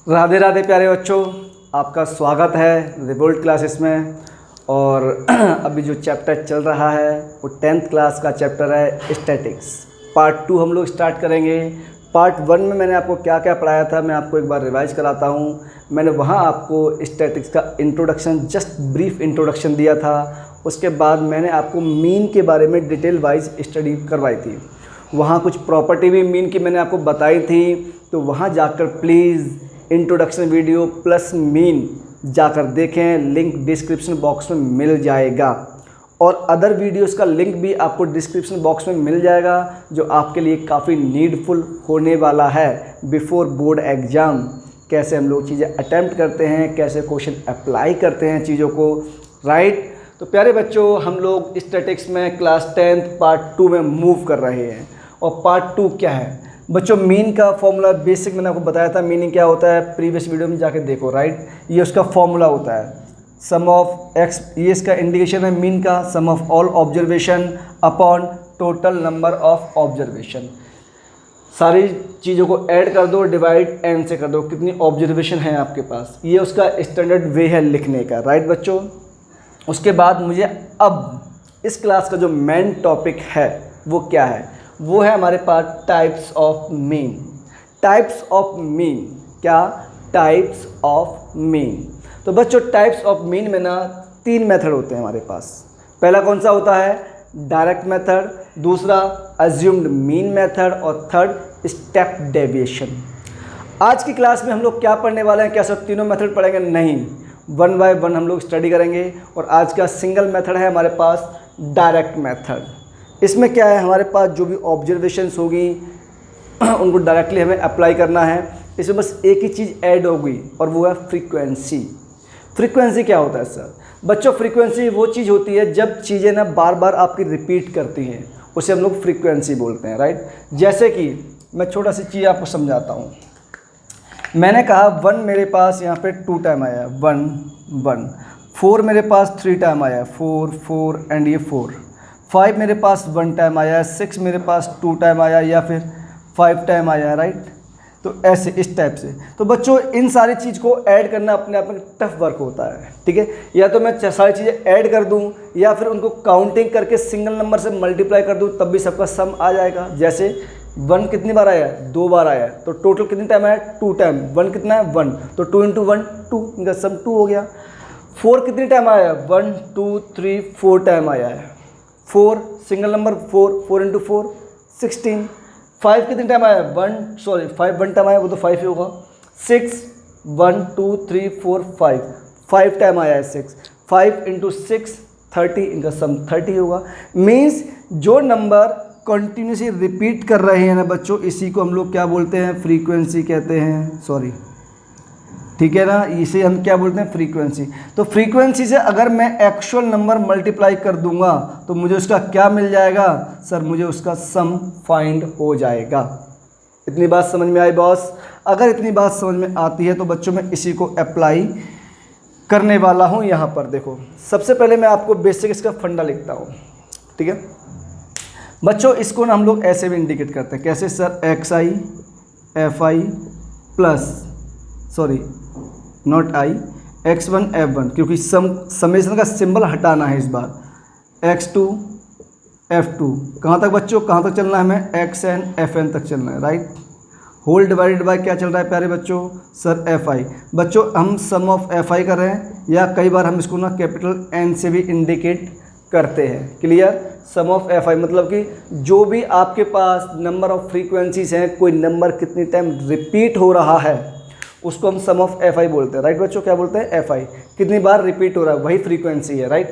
राधे राधे प्यारे बच्चों, आपका स्वागत है रिवोल्ट क्लासेस में। और अभी जो चैप्टर चल रहा है वो 10th क्लास का चैप्टर है स्टैटिक्स। पार्ट 2 हम लोग स्टार्ट करेंगे। पार्ट 1 में मैंने आपको क्या क्या पढ़ाया था मैं आपको एक बार रिवाइज कराता हूँ। मैंने वहाँ आपको स्टैटिक्स का इंट्रोडक्शन, जस्ट ब्रीफ इंट्रोडक्शन दिया था। उसके बाद मैंने आपको मीन के बारे में डिटेल वाइज स्टडी करवाई थी। वहाँ कुछ प्रॉपर्टी भी मीन की मैंने आपको बताई थी, तो वहाँ जाकर please introduction video plus mean जाकर देखें, लिंक डिस्क्रिप्शन बॉक्स में मिल जाएगा। और अदर वीडियोस का लिंक भी आपको डिस्क्रिप्शन बॉक्स में मिल जाएगा, जो आपके लिए काफ़ी नीडफुल होने वाला है बिफोर बोर्ड एग्ज़ाम। कैसे हम लोग चीज़ें अटैम्प्ट करते हैं, कैसे क्वेश्चन अप्लाई करते हैं चीज़ों को, राइट। तो प्यारे बच्चों, हम लोग स्टैटिक्स में क्लास 10th पार्ट 2 में मूव कर रहे हैं। और पार्ट 2 क्या है बच्चों? मीन का फॉर्मूला बेसिक मैंने आपको बताया था। मीनिंग क्या होता है प्रीवियस वीडियो में जाके देखो, राइट। ये उसका फॉर्मूला होता है सम ऑफ एक्स, ये इसका इंडिकेशन है मीन का, sum of all observation upon total number of observation. सारी चीज़ों को ऐड कर दो, डिवाइड एन से कर दो, कितनी ऑब्जर्वेशन है आपके पास। ये उसका स्टैंडर्ड वे है लिखने का, राइट बच्चों। उसके बाद मुझे अब इस क्लास का जो मेन टॉपिक है वो क्या है? वो है हमारे पास types of mean. Types of mean क्या? Types of mean. तो बच्चों, टाइप्स ऑफ मीन में ना 3 मेथड होते हैं हमारे पास। पहला कौन सा होता है? डायरेक्ट मेथड, दूसरा अज्यूम्ड मीन मेथड, और थर्ड स्टेप डेविएशन। आज की क्लास में हम लोग क्या पढ़ने वाले हैं? क्या सब तीनों मेथड पढ़ेंगे? नहीं, 1 बाय 1 हम लोग स्टडी करेंगे। और आज का सिंगल मेथड है हमारे पास डायरेक्ट मेथड। इसमें क्या है, हमारे पास जो भी ऑब्जर्वेशंस होगी उनको डायरेक्टली हमें अप्लाई करना है। इसमें बस एक ही चीज़ ऐड होगी और वो है फ्रीक्वेंसी। फ्रीक्वेंसी क्या होता है सर? बच्चों, फ्रीक्वेंसी वो चीज़ होती है जब चीज़ें ना बार बार आपकी रिपीट करती हैं, उसे हम लोग फ्रीक्वेंसी बोलते हैं, राइट। जैसे कि मैं छोटा सी चीज़ आपको समझाता हूँ। मैंने कहा 1 मेरे पास यहाँ पे 2 टाइम आया है, 1 1। 4 मेरे पास 3 टाइम आया है, 4 4 एंड ये 4। 5 मेरे पास 1 टाइम आया है, 6 मेरे पास 2 टाइम आया या फिर 5 टाइम आया है, राइट। तो ऐसे इस टाइप से। तो बच्चों, इन सारी चीज़ को ऐड करना अपने आप में टफ वर्क होता है, ठीक है। या तो मैं सारी चीज़ें ऐड कर दूं या फिर उनको काउंटिंग करके सिंगल नंबर से मल्टीप्लाई कर दूं, तब भी सबका सम आ जाएगा। जैसे 1 कितनी बार आया है? 2 बार आया है, तो टोटल कितनी टाइम आया है? 2 टाइम। 1 कितना है? 1, तो 2 × 1 2, इनका सम 2 हो गया। 4 कितनी टाइम आया है? 1 2 3 4 टाइम आया है। 4 सिंगल नंबर, 4 4 × 4 16। 5 कितनी टाइम आया? 5 1 टाइम आया, वो तो 5 ही होगा। 6 1 2 3 4 5 टाइम आया है 6। 5 × 6 30, इनका सम 30 होगा। मीन्स जो नंबर कंटिन्यूसली रिपीट कर रहे हैं ना बच्चों, इसी को हम लोग क्या बोलते हैं? फ्रीक्वेंसी कहते हैं, सॉरी, ठीक है ना। इसे हम क्या बोलते हैं? फ्रीक्वेंसी। तो फ्रीक्वेंसी से अगर मैं एक्चुअल नंबर मल्टीप्लाई कर दूंगा तो मुझे उसका क्या मिल जाएगा सर? मुझे उसका सम फाइंड हो जाएगा। इतनी बात समझ में आई बॉस? अगर इतनी बात समझ में आती है तो बच्चों मैं इसी को अप्लाई करने वाला हूं। यहाँ पर देखो, सबसे पहले मैं आपको बेसिक इसका फंडा लिखता हूँ, ठीक है बच्चों। इसको ना हम लोग ऐसे भी इंडिकेट करते हैं। कैसे sir? XI FI plus, sorry not I, X1 F1, क्योंकि समेशन का सिंबल हटाना है इस बार। X2 F2, कहाँ तक बच्चों? कहाँ तक चलना है हमें? XN FN तक चलना है, राइट। होल डिवाइडेड बाय क्या चल रहा है प्यारे बच्चों? Sir FI। बच्चों, हम सम ऑफ FI कर रहे हैं, या कई बार हम इसको ना कैपिटल N से भी इंडिकेट करते हैं। क्लियर? सम ऑफ FI मतलब कि जो भी आपके पास नंबर ऑफ फ्रीक्वेंसीज हैं, कोई नंबर कितनी टाइम रिपीट हो रहा है, उसको हम सम ऑफ FI बोलते हैं, राइट बच्चों। क्या बोलते हैं? FI, कितनी बार रिपीट हो रहा है, वही फ्रीक्वेंसी है, राइट।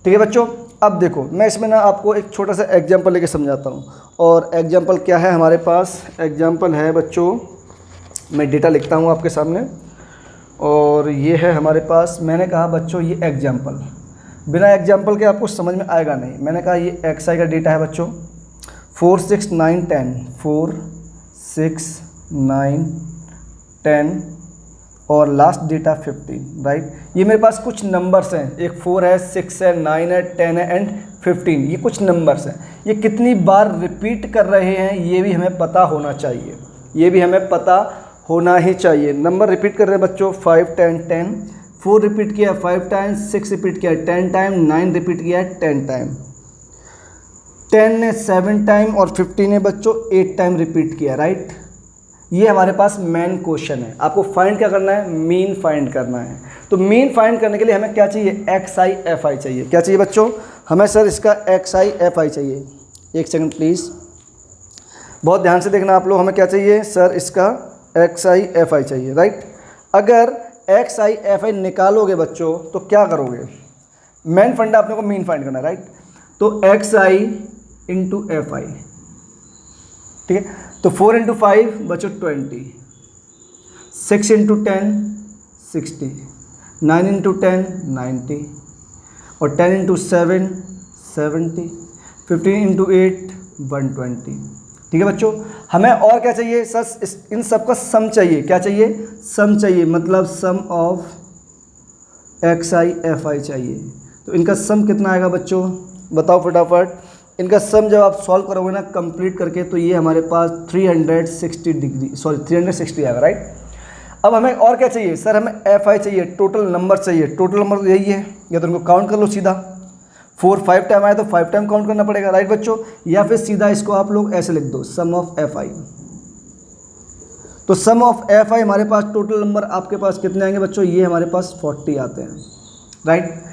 ठीक है बच्चों। अब देखो, मैं इसमें ना आपको एक छोटा सा एग्जांपल लेके समझाता हूँ। और एग्जांपल क्या है हमारे पास? एग्जांपल है बच्चों, मैं डेटा लिखता हूँ आपके सामने, और ये है हमारे पास। मैंने कहा बच्चों ये एग्जांपल, बिना एग्जांपल के आपको समझ में आएगा नहीं। मैंने कहा ये XI का डेटा है बच्चों, 4 6 9 10, 4 6 9 10 और लास्ट डेटा 15, राइट। ये मेरे पास कुछ नंबर्स हैं, एक 4 है, 6 है, 9 है, 10 है एंड 15। ये कुछ नंबर्स हैं। ये कितनी बार रिपीट कर रहे हैं ये भी हमें पता होना चाहिए, ये भी हमें पता होना ही चाहिए। नंबर रिपीट कर रहे हैं बच्चों, 5 10 10, 4 रिपीट किया 5 टाइम्स, 6 रिपीट किया 10 टाइम, 9 रिपीट किया 10 टाइम, 10 ने 7 टाइम और 15 ने बच्चों 8 टाइम रिपीट किया, राइट। ये हमारे पास मेन क्वेश्चन है। आपको फाइंड क्या करना है, मीन फाइंड करना है। तो मीन फाइंड करने के लिए हमें क्या चाहिए, XI FI चाहिए। क्या चाहिए बच्चों, हमें सर इसका XI FI चाहिए। एक सेकंड प्लीज़, बहुत ध्यान से देखना आप लोग, हमें क्या चाहिए सर, इसका XI FI चाहिए, राइट। अगर XI FI निकालोगे बच्चों तो क्या करोगे, मेन फंडा अपने को मीन फाइंड करना है, राइट। तो XI इंटू FI, ठीक है। तो 4 इंटू 5 बच्चों 20, 6 इंटू 10 60, 9 इंटू 10 90, और 10 इंटू 7 70, 15 इंटू 8 120। ठीक है बच्चों, हमें और क्या चाहिए सर, इन सब का सम चाहिए। क्या चाहिए, सम चाहिए, मतलब सम ऑफ XI FI चाहिए। तो इनका सम कितना आएगा बच्चों, बताओ फटाफट। इनका सम जब आप सॉल्व करोगे ना कंप्लीट करके, तो ये हमारे पास 360 आएगा, राइट। अब हमें और क्या चाहिए सर, हमें FI चाहिए, टोटल नंबर चाहिए। टोटल नंबर यही है, या तो इनको काउंट कर लो सीधा, 4 5 टाइम आए तो 5 टाइम काउंट करना पड़ेगा, राइट बच्चों। या फिर सीधा इसको आप लोग ऐसे लिख दो, सम ऑफ FI। तो सम ऑफ FI हमारे पास टोटल नंबर आपके पास कितने आएंगे बच्चों, ये हमारे पास 40 आते हैं, राइट।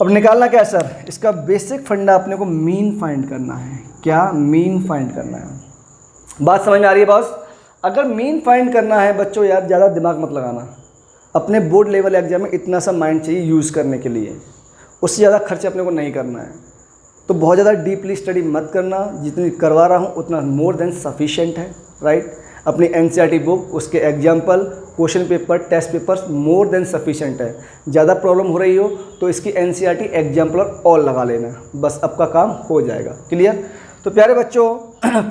अब निकालना क्या है सर, इसका बेसिक फंडा अपने को मीन फाइंड करना है। क्या, मीन फाइंड करना है। बात समझ में आ रही है बॉस। अगर मीन फाइंड करना है बच्चों, यार ज़्यादा दिमाग मत लगाना, अपने बोर्ड लेवल एग्जाम में इतना सा माइंड चाहिए यूज़ करने के लिए, उससे ज़्यादा खर्च अपने को नहीं करना है। तो बहुत ज़्यादा डीपली स्टडी मत करना, जितनी करवा रहा हूँ उतना मोर देन सफिशिएंट है, राइट। अपनी NCERT बुक, उसके example, question paper, test papers more than sufficient है। ज़्यादा प्रॉब्लम हो रही हो तो इसकी NCERT एग्जाम्पल और लगा लेना, बस आपका काम हो जाएगा, क्लियर। तो प्यारे बच्चों,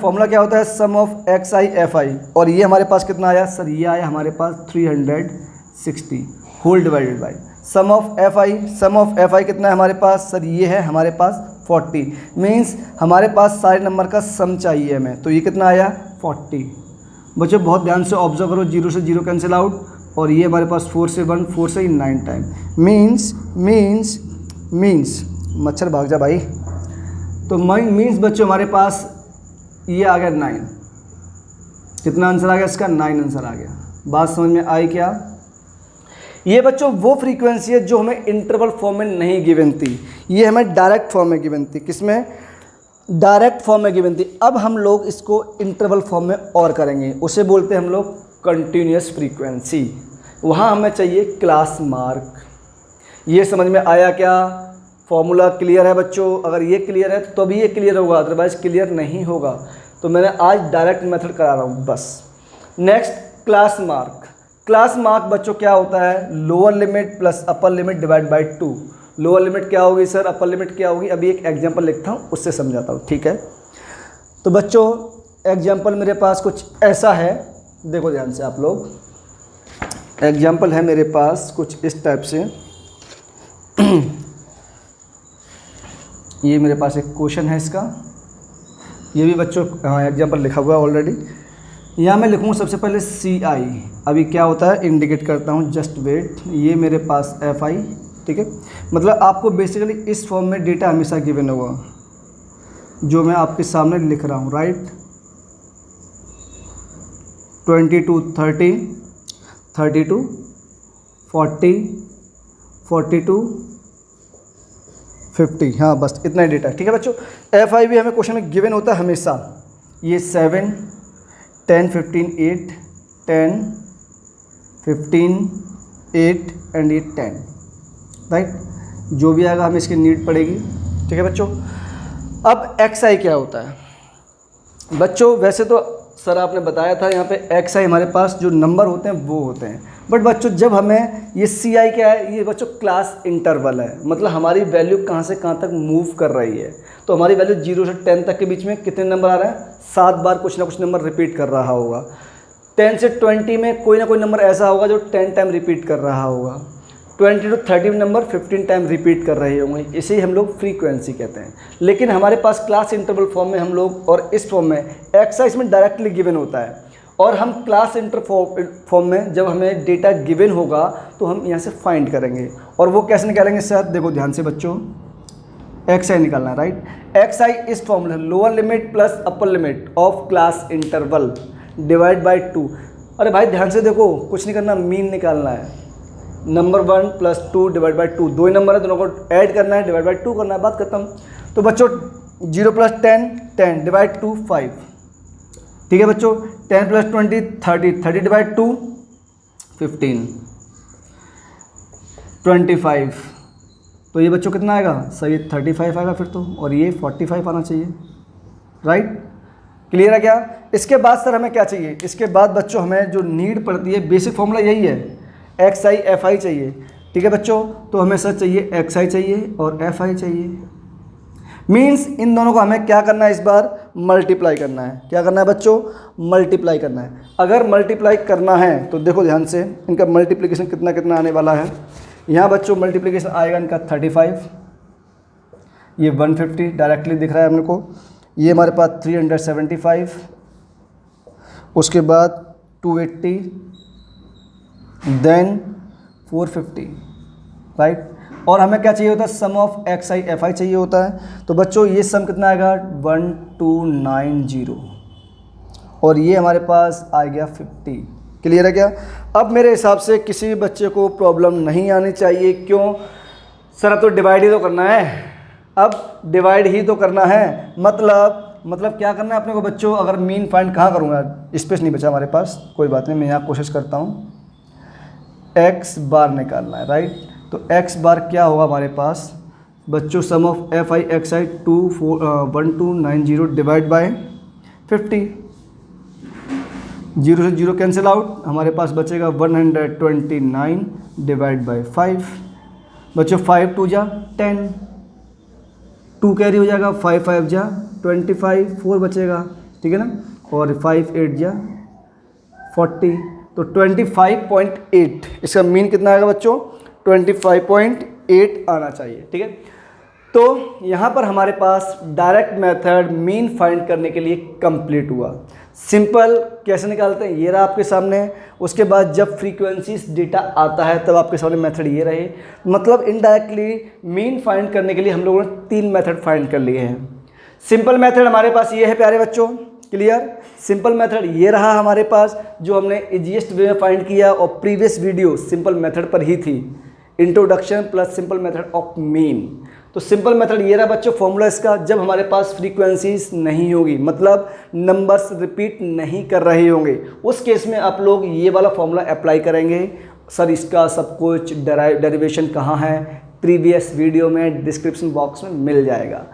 फॉर्मूला क्या होता है, सम ऑफ XI FI, और ये हमारे पास कितना आया सर, ये आया हमारे पास 360 whole divided by sum of FI। Sum of FI कितना है हमारे पास सर, ये है हमारे पास 40, मीन्स हमारे पास सारे नंबर का सम चाहिए हमें। तो ये कितना आया 40। बच्चों बहुत ध्यान से ऑब्जर्व करो, 0 से 0 कैंसिल आउट, और ये हमारे पास 4 से 1, 4 से 9 टाइम, मीन्स मच्छर भाग जा भाई। तो मीन्स बच्चों हमारे पास ये आ गया 9। कितना आंसर आ गया इसका, 9 आंसर आ गया। बात समझ में आई क्या। ये बच्चों वो फ्रीक्वेंसी है जो हमें इंटरवल फॉर्म में नहीं गिवन थी, ये हमें डायरेक्ट फॉर्म में गिवन थी। किसमें, डायरेक्ट फॉर्म में गिवन थी। अब हम लोग इसको इंटरवल फॉर्म में और करेंगे, उसे बोलते हैं हम लोग कंटिन्यूस फ्रीक्वेंसी। वहाँ हमें चाहिए क्लास मार्क। ये समझ में आया क्या, फॉर्मूला क्लियर है बच्चों। अगर ये क्लियर है तो भी ये क्लियर होगा, अदरवाइज क्लियर नहीं होगा। तो मैंने आज डायरेक्ट मेथड करा रहा हूँ बस। Next class mark. Class mark बच्चों क्या होता है, lower limit plus upper limit divide by 2। Lower limit क्या होगी सर, अपर लिमिट क्या होगी, अभी एक एग्जांपल लिखता हूँ उससे समझाता हूँ, ठीक है। तो बच्चों एग्जांपल मेरे पास कुछ ऐसा है, देखो ध्यान से आप लोग। एग्जांपल है मेरे पास कुछ इस टाइप से। ये मेरे पास एक क्वेश्चन है इसका, ये भी बच्चों हाँ एग्जांपल लिखा हुआ है ऑलरेडी। यहाँ मैं लिखूँगा सबसे पहले CI, अभी क्या होता है इंडिकेट करता हूँ, जस्ट वेट। ये मेरे पास FI, ठीक है। मतलब आपको बेसिकली इस फॉर्म में डेटा हमेशा गिवन होगा जो मैं आपके सामने लिख रहा हूँ, राइट। 22 30, 32 40, 42 50, हाँ बस इतना ही डेटा है, ठीक है बच्चों। FI भी हमें क्वेश्चन में गिवन होता है हमेशा। ये 7 10 15 8 10 15 8 एंड ये 10, राइट। जो भी आएगा हमें इसकी नीड पड़ेगी, ठीक है बच्चों। अब XI क्या होता है बच्चों, वैसे तो सर आपने बताया था यहाँ पे XI हमारे पास जो नंबर होते हैं वो होते हैं, बट बच्चों जब हमें ये CI क्या है, ये बच्चों क्लास इंटरवल है, मतलब हमारी वैल्यू कहाँ से कहाँ तक मूव कर रही है। तो हमारी वैल्यू 0 से 10 तक के बीच में कितने नंबर आ रहे हैं, 7 बार कुछ ना कुछ नंबर रिपीट कर रहा होगा। 10 से 20 में कोई ना कोई नंबर ऐसा होगा जो 10 टाइम रिपीट कर रहा होगा। 20 to 30 नंबर 15 टाइम रिपीट कर रहे होंगे, इसे ही हम लोग फ्रीक्वेंसी कहते हैं। लेकिन हमारे पास क्लास इंटरवल फॉर्म में हम लोग, और इस फॉर्म में XI इसमें डायरेक्टली गिवन होता है, और हम क्लास इंटर फॉर्म में जब हमें डेटा गिवन होगा तो हम यहाँ से फाइंड करेंगे। और वो कैसे निकालेंगे सर, देखो ध्यान से बच्चों, एक्स आई निकालना है, राइट। एक्स आई इस formula lower limit plus upper limit of class interval divide by 2। अरे भाई ध्यान से देखो, कुछ नहीं करना, मीन निकालना है। नंबर 1 + 2 डिवाइड बाई 2, दो ही नंबर है, दोनों को ऐड करना है, डिवाइड बाई 2 करना है, बात खत्म। तो बच्चों 0 + 10 10 डिवाइड 2 5, ठीक है बच्चों। 10 + 20 30 30 डिवाइड 2 15 25। तो ये बच्चों कितना आएगा, सही 35 आएगा फिर तो, और ये 45 आना चाहिए, राइट। क्लियर है क्या। इसके बाद सर हमें क्या चाहिए, इसके बाद बच्चों हमें जो नीड पड़ती है, बेसिक फॉर्मूला यही है, एक्स आई एफ आई चाहिए, ठीक है बच्चों। तो हमें सर चाहिए एक्स आई चाहिए और एफ आई चाहिए। मीन्स इन दोनों को हमें क्या करना है, इस बार मल्टीप्लाई करना है। क्या करना है बच्चों, मल्टीप्लाई करना है। अगर मल्टीप्लाई करना है तो देखो ध्यान से, इनका मल्टीप्लिकेशन कितना कितना आने वाला है। यहाँ बच्चों मल्टीप्लिकेशन आएगा इनका 35, ये 150 डायरेक्टली दिख रहा है हम लोग को। ये हमारे पास 375, उसके बाद 280, देन 450, राइट। और हमें क्या चाहिए होता है, sum of X I F I चाहिए होता है। तो बच्चों ये सम कितना आएगा 1290, और ये हमारे पास आ गया 50। क्लियर है क्या। अब मेरे हिसाब से किसी भी बच्चे को प्रॉब्लम नहीं आनी चाहिए। क्यों सर, अब तो डिवाइड ही तो करना है, अब डिवाइड ही तो करना है। मतलब क्या करना है अपने को बच्चों, अगर मीन फाइंड कहाँ करूँगा, स्पेस नहीं बचा हमारे पास, कोई बात नहीं, मैं यहाँ कोशिश करता हूँ। एक्स बार निकालना है, राइट। तो एक्स बार क्या होगा हमारे पास बच्चों, sum of F I X I 1290 divide by 50। 0 से 0 कैंसिल आउट, हमारे पास बचेगा 129 डिवाइड बाय 5। बच्चों 5 2 जा 10, 2 कैरी हो जाएगा, 5 5 जा 25, 4 बचेगा, ठीक है ना, और 5 8 जा 40। तो 25.8, इसका मीन कितना आएगा बच्चों, 25.8 आना चाहिए, ठीक है। तो यहाँ पर हमारे पास डायरेक्ट मेथड मीन फाइंड करने के लिए कंप्लीट हुआ। सिंपल कैसे निकालते हैं, ये रहा आपके सामने। उसके बाद जब फ्रीक्वेंसीज डेटा आता है तब आपके सामने मेथड ये रहे। मतलब इनडायरेक्टली मीन फाइंड करने के लिए हम लोगों ने 3 मेथड फाइंड कर लिए हैं। सिंपल मेथड हमारे पास ये है प्यारे बच्चों, क्लियर। सिंपल मेथड ये रहा हमारे पास, जो हमने इजीएस्ट वे में फाइंड किया, और प्रीवियस वीडियो सिंपल मेथड पर ही थी, introduction plus simple method of mean. तो सिंपल मेथड ये रहा बच्चों फॉर्मूला इसका, जब हमारे पास फ्रीक्वेंसीज नहीं होगी, मतलब नंबर्स रिपीट नहीं कर रहे होंगे, उस केस में आप लोग ये वाला फॉर्मूला अप्लाई करेंगे। सर इसका सब कुछ डेरिवेशन कहाँ है, प्रीवियस वीडियो में डिस्क्रिप्शन बॉक्स में मिल जाएगा।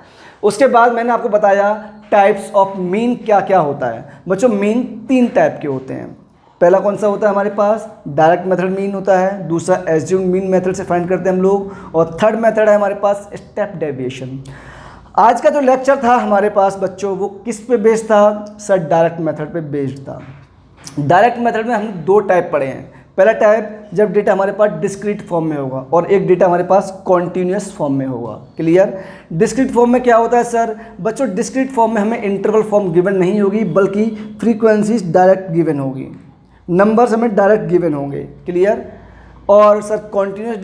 उसके बाद मैंने आपको बताया टाइप्स ऑफ मीन क्या क्या होता है। बच्चों मीन 3 टाइप के होते हैं। पहला कौन सा होता है हमारे पास, डायरेक्ट मेथड मीन होता है। दूसरा एज्यूम्ड मीन मेथड से फाइंड करते हैं हम लोग। और थर्ड मेथड है हमारे पास स्टेप डेविएशन। आज का जो लेक्चर था हमारे पास बच्चों, वो किस पे बेस्ड था सर, डायरेक्ट मेथड पे बेस्ड था। डायरेक्ट मेथड में हम 2 टाइप पढ़े हैं। पहला टाइप जब डेटा हमारे पास डिस्क्रीट फॉर्म में होगा, और एक डेटा हमारे पास कॉन्टीन्यूस फॉर्म में होगा। क्लियर। डिस्क्रीट फॉर्म में क्या होता है सर, बच्चों डिस्क्रीट फॉर्म में हमें इंटरवल फॉर्म गिवन नहीं होगी, बल्कि फ्रीक्वेंसीज डायरेक्ट गिवन होगी, नंबर्स हमें डायरेक्ट गिवन होंगे। क्लियर। और सर कॉन्टीन्यूस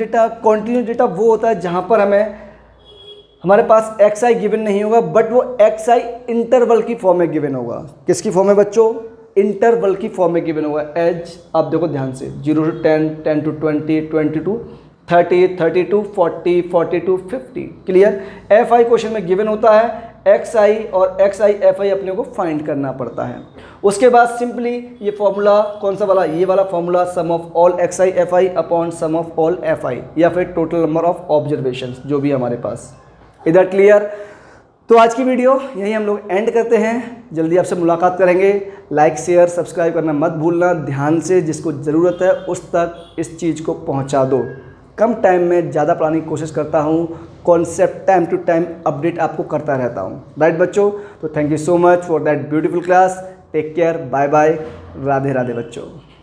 डेटा वो होता है जहाँ पर हमारे पास एक्स आई गिवन नहीं होगा, बट वो एक्स आई इंटरवल की फॉर्म में गिवन होगा। किसकी फॉर्म में बच्चों, इंटरवल की फॉर्म में गिवन होगा। एज आप देखो ध्यान से, 0 to 10, 10 to 20, 20 to 30, 32, 40, 42, 50। Clear. F I question में गिवन होता है, एक्स आई और एक्स आई एफ आई अपने को फाइंड करना पड़ता है। उसके बाद सिंपली ये फॉर्मूला कौन सा वाला, ये वाला formula, sum of all X I F I upon sum of all F I, या फिर टोटल नंबर ऑफ ऑब्जर्वेशन जो भी हमारे पास। इधर क्लियर। तो आज की वीडियो यही हम लोग एंड करते हैं। जल्दी आपसे मुलाकात करेंगे। लाइक शेयर सब्सक्राइब करना मत भूलना। ध्यान से जिसको ज़रूरत है उस तक इस चीज़ को पहुंचा दो। कम टाइम में ज़्यादा पढ़ाने की कोशिश करता हूं, concept time to time update आपको करता रहता हूं। राइट बच्चों। तो thank you so much for that beautiful class. Take care, bye bye, Radhe Radhe बच्चों।